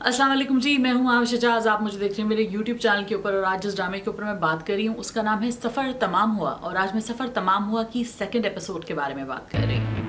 अस्सलाम वालेकुम जी, मैं हूँ आविशा शहजाद। आप मुझे देख रहे हैं मेरे YouTube चैनल के ऊपर और आज जिस ड्रामे के ऊपर मैं बात कर रही हूँ उसका नाम है सफ़र तमाम हुआ। और आज मैं सफ़र तमाम हुआ की सेकंड एपिसोड के बारे में बात कर रही हूँ।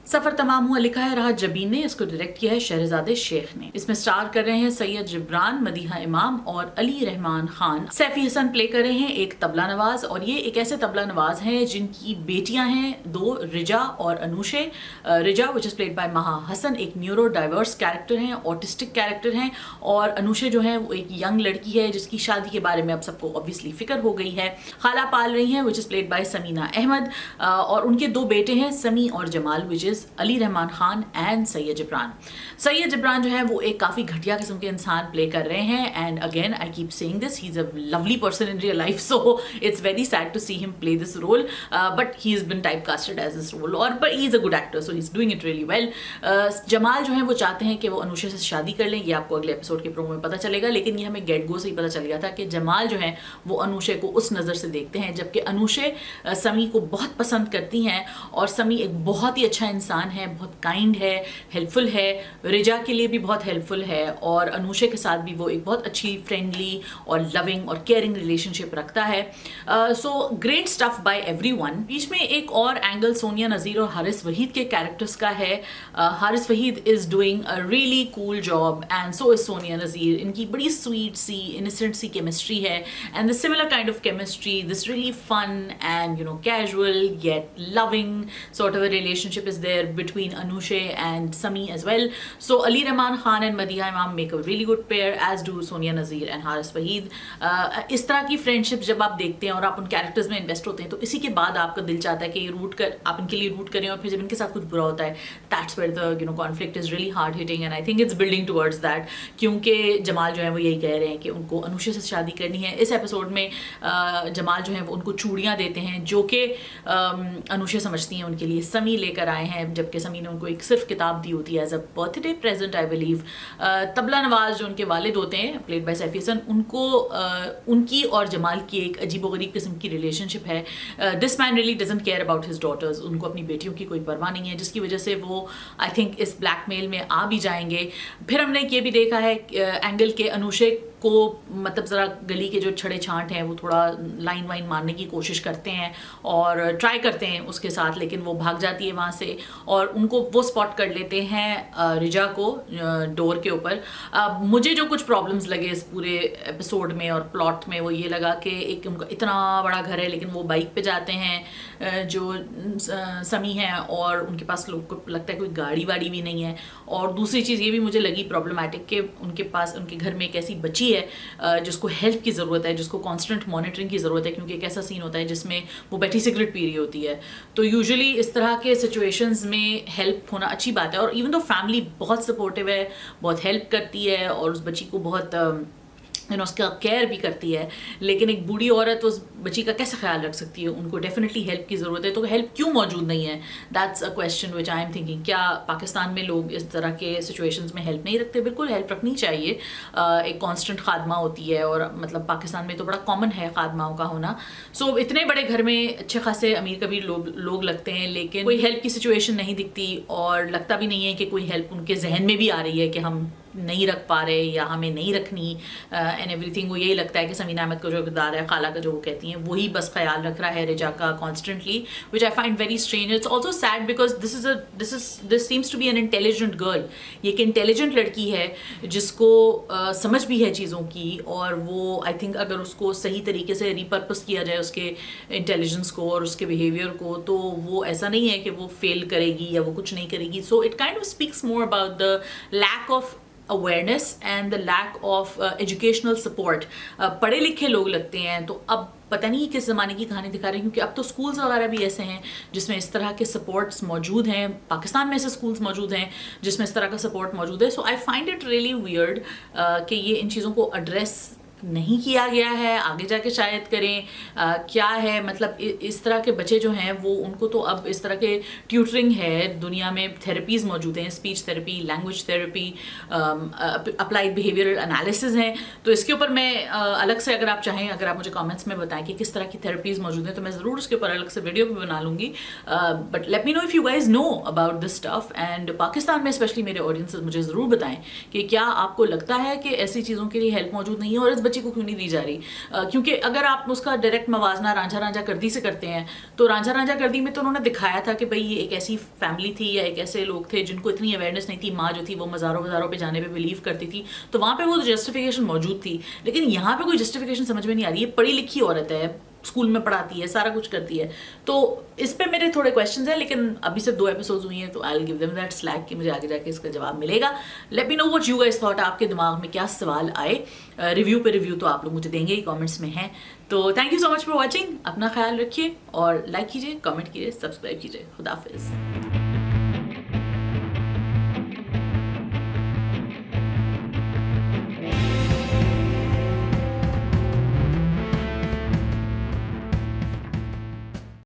सफर तमाम हुआ लिखा है राहत जबीन ने, इसको डायरेक्ट किया है शहरजादे शेख ने। इसमें स्टार कर रहे हैं सैयद जिब्रान, मदीहा इमाम और अली रहमान खान। सैफी हसन प्ले कर रहे हैं एक तबला नवाज, और ये एक ऐसे तबला नवाज हैं जिनकी बेटियां हैं दो, रिजा और अनुशे। रिजा विच इज प्लेड बाय महा हसन एक न्यूरो डाइवर्स कैरेक्टर हैं, ऑटिस्टिक कैरेक्टर हैं, और अनुशे जो है वो एक यंग लड़की है जिसकी शादी के बारे में अब सबको ऑब्वियसली फिक्र हो गई है। खाला पाल रही हैं which is played by Samina Ahmad, और उनके दो बेटे हैं समी और Jamal which is Ali Rahman Khan and Syed Jibran. Syed Jibran जो है वो एक काफ़ी घटिया किस्म के इंसान प्ले कर रहे हैं, and again I keep saying this, he is a lovely person in real life, so it's very sad to see him play this role, but he is been type casted as this role, और but he is a good actor, so he is doing it really well. Jamal जो है वो चाहते हैं कि वो अनुशा से शादी कर लें, ये आपको अगले एपिसोड के प्रोमो में पता चलेगा, लेकिन ये हमें गेट गो से ही पता चल गया था कि जमाल जो है वो अनुशे को उस नज़र से देखते हैं, जबकि अनुशे समी को बहुत पसंद करती हैं, और समी एक बहुत ही अच्छा इंसान है, बहुत काइंड है, हेल्पफुल है, रिजा के लिए भी बहुत हेल्पफुल है, और अनुशे के साथ भी वो एक बहुत अच्छी फ्रेंडली और लविंग और केयरिंग रिलेशनशिप रखता है। So great stuff by everyone. बीच में एक और एंगल सोनिया नज़ीर और हारिस वहीद के कैरेक्टर्स का है। Haris Waheed is doing a really cool job and so is Sonia Nazir. इनकी बड़ी स्वीट सी इनोसेंट सी केमिस्ट्री है, and the similar kind of chemistry, this really fun and casual yet loving sort of a relationship is there between Anushe and Sami as well. So Ali Rahman Khan and Madiha Imam make a really good pair, as do Sonia Nazeer and Haris Waheed. इस तरह की friendship जब आप देखते हैं और आप उन कैरेक्टर्स में इन्वेस्ट होते हैं तो इसी के बाद आपका दिल चाहता है कि आप इनके लिए रूट करें, और फिर जब इनके साथ कुछ बुरा होता है that's where the conflict is really hard hitting, and I think it's building towards that, क्योंकि जमाल जो है वो यही कह रहे हैं कि उनको अनुशे से शादी करनी है। इस एपिसोड में जमाल जो है वो उनको चूड़ियाँ देते हैं जो कि अनुशे समझती हैं उनके लिए समी लेकर आए हैं, जबकि समी ने उनको एक सिर्फ किताब दी होती है as a birthday present I believe. Tabla नवाज जो उनके वालिद होते हैं प्लेड बाय सैफी हसन, उनको उनकी और जमाल की एक अजीबोगरीब किस्म की रिलेशनशिप है। This man really doesn't care about his daughters, उनको अपनी बेटियों की कोई परवाह नहीं है, जिसकी वजह से वो आई थिंक इस ब्लैकमेल में आ भी जाएंगे। फिर हमने ये भी देखा है एंगल के अनुशे को मतलब ज़रा गली के जो छड़े छांट हैं वो थोड़ा लाइन वाइन मारने की कोशिश करते हैं और ट्राई करते हैं उसके साथ, लेकिन वो भाग जाती है वहाँ से, और उनको वो स्पॉट कर लेते हैं रिजा को डोर के ऊपर। मुझे जो कुछ प्रॉब्लम्स लगे इस पूरे एपिसोड में और प्लॉट में वो ये लगा कि एक उनका इतना बड़ा घर है लेकिन वो बाइक पे जाते हैं जो समी हैं, और उनके पास लोग को लगता है कोई गाड़ी वाड़ी भी नहीं है। और दूसरी चीज़ ये भी मुझे लगी प्रॉब्लमैटिक कि उनके पास उनके घर में एक ऐसी बच्ची है जिसको हेल्प की ज़रूरत है, जिसको कांस्टेंट मॉनिटरिंग की ज़रूरत है, क्योंकि एक ऐसा सीन होता है जिसमें वो बैठी सिगरेट पी रही होती है। तो यूजुअली इस तरह के सिचुएशंस में हेल्प होना अच्छी बात है, और इवन तो फैमिली बहुत सपोर्टिव है, बहुत हेल्प करती है और उस बच्ची को बहुत उसका केयर भी करती है, लेकिन एक बूढ़ी औरत उस बच्ची का कैसे ख्याल रख सकती है? उनको डेफिनेटली हेल्प की ज़रूरत है, तो हेल्प क्यों मौजूद नहीं है? That's a question which I am thinking. क्या पाकिस्तान में लोग इस तरह के सिचुएशंस में हेल्प नहीं रखते? बिल्कुल हेल्प रखनी चाहिए। एक कांस्टेंट खादमा होती है, और मतलब पाकिस्तान में तो बड़ा कॉमन है खादमाओं का होना। सो इतने बड़े घर में अच्छे खासे अमीर कबीर लोग लगते हैं, लेकिन कोई हेल्प की सिचुएशन नहीं दिखती, और लगता भी नहीं है कि कोई हेल्प उनके जहन में भी आ रही है कि हम नहीं रख पा रहे या हमें नहीं रखनी एंड एवरीथिंग। वो यही लगता है कि समीना अहमद का जो किरदार है, खाला का जो वो कहती हैं, वही बस ख्याल रख रहा है रिजा का constantly, which I find very strange. It's also sad because this seems to be an intelligent girl. ये एक इंटेलिजेंट लड़की है जिसको समझ भी है चीज़ों की, और वो आई थिंक अगर उसको सही तरीके से रिपर्पस किया जाए उसके इंटेलिजेंस को और उसके बिहेवियर को, तो वो ऐसा नहीं है कि वो फेल करेगी या वो कुछ नहीं करेगी। So it kind of speaks more about the lack of awareness and the lack of educational support. पढ़े लिखे लोग लगते हैं, तो अब पता नहीं किस ज़माने की कहानी दिखा रहे हैं, क्योंकि अब तो स्कूल्स वगैरह भी ऐसे हैं जिसमें इस तरह के सपोर्ट्स मौजूद हैं। पाकिस्तान में ऐसे स्कूल्स मौजूद हैं जिसमें इस तरह का सपोर्ट मौजूद है। So I find it really weird कि ये इन चीज़ों को एड्रेस नहीं किया गया है, आगे जाके शायद करें, क्या है मतलब इस तरह के बच्चे जो हैं वो उनको तो अब इस तरह के ट्यूटरिंग है, दुनिया में थेरेपीज़ मौजूद हैं, speech therapy, language therapy, applied behavioural analysis हैं। तो इसके ऊपर मैं अलग से, अगर आप चाहें, अगर आप मुझे कमेंट्स में बताएं कि किस तरह की थेरेपीज़ मौजूद हैं, तो मैं ज़रूर उसके ऊपर अलग से वीडियो भी बना लूँगी। But let me know if you guys know about this stuff, and Pakistan में स्पेशली मेरे ऑडियंसेस मुझे ज़रूर बताएं कि क्या आपको लगता है कि ऐसी चीज़ों के लिए हेल्प मौजूद नहीं है और इस बच्चे को क्यों नहीं दी जा रही। क्योंकि अगर आप उसका डायरेक्ट मवाजना रांझा रांझा गर्दी से करते हैं, तो रांझा रांझा गर्दी में तो उन्होंने दिखाया था कि भाई ये एक ऐसी फैमिली थी या एक ऐसे लोग थे जिनको इतनी अवेयरनेस नहीं थी, माँ जो थी वो मज़ारों वज़ारों पे जाने पे बिलीव करती थी, तो वहाँ पे वो जस्टिफिकेशन मौजूद थी। लेकिन यहाँ पे कोई जस्टिफिकेशन समझ में नहीं आ रही है। पढ़ी लिखी औरत है, स्कूल में पढ़ाती है, सारा कुछ करती है, तो इस पे मेरे थोड़े क्वेश्चंस हैं, लेकिन अभी सिर्फ 2 एपिसोड्स हुई हैं, तो I will give them that slack कि मुझे आगे जाके इसका जवाब मिलेगा। Let me know what you guys thought, आपके दिमाग में क्या सवाल आए। रिव्यू पे रिव्यू तो आप लोग मुझे देंगे ही, कमेंट्स में हैं। तो thank you so much for watching, अपना ख्याल रखिए और लाइक कीजिए, कमेंट कीजिए, सब्सक्राइब कीजिए। खुदा हाफिज़।